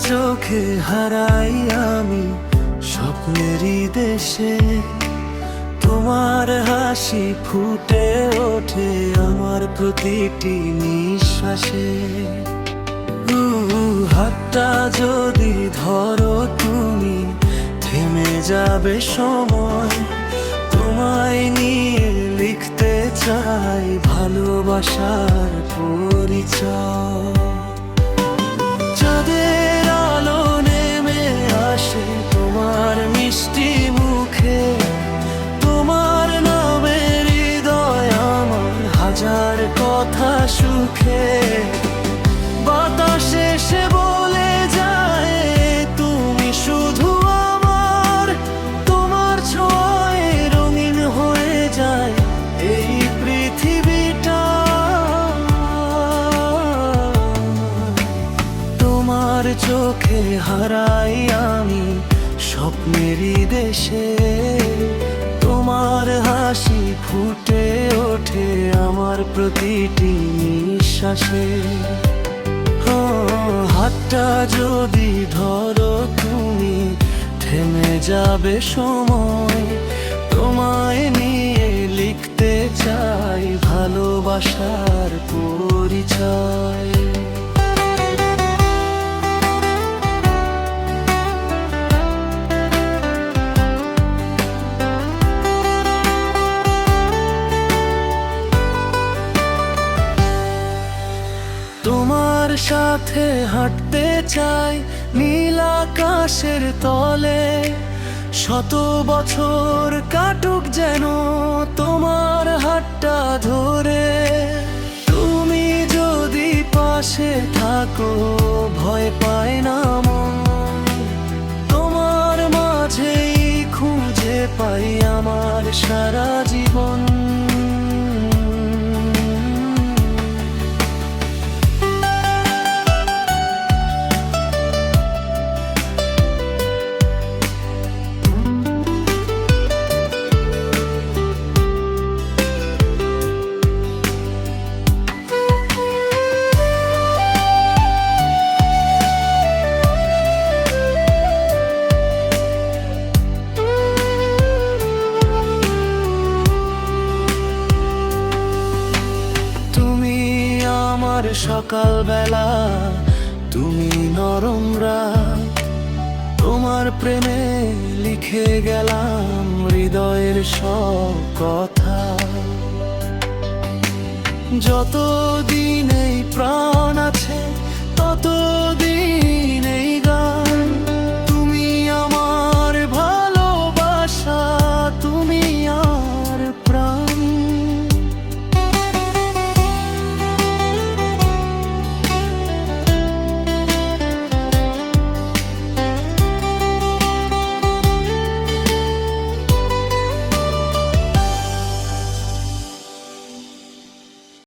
চোখে হারাই আমি স্বপ্নেরই দেশে, তোমার হাসি ফুটে ওঠে আমার প্রতিটি নিঃশ্বাসে। হাতটা যদি ধরো তুমি, থেমে যাবে সময়, তোমায় নিয়ে লিখতে চাই ভালোবাসার পরিচয়। চাঁদের আলো নেমে আসে তোমার মিষ্টি মুখে, তোমার নামে হৃদয় আমার হাজার কথা সুখে। বাতাসে সে বলে যায় তুমি শুধু আমার, তোমার ছোঁয়ায় রঙিন হয়ে যায় এই পৃথিবীটা। তোমার চোখে হারাই আমি স্বপ্নেরই দেশে, তোমার হাসি ফুটে ওঠে আমার প্রতিটি নিঃশ্বাসে। হাতটা যদি ধরো তুমি, থেমে যাবে সময়, তোমায় নিয়ে লিখতে চাই ভালোবাসার পরিচয়। তোমার সাথে হাঁটতে চাই নীল আকাশের তলে, শত বছর কাটুক যেন তোমার হাতটা ধরে। তুমি যদি পাশে থাকো ভয় পায় না মন, তোমার মাঝেই খুঁজে পাই আমার সারা জীবন। সকালবেলা তুমি নরম রাত, তোমার প্রেমে লিখে গেলাম হৃদয়ের সব কথা। যতদিন এই প্রাণ আছে ততদিন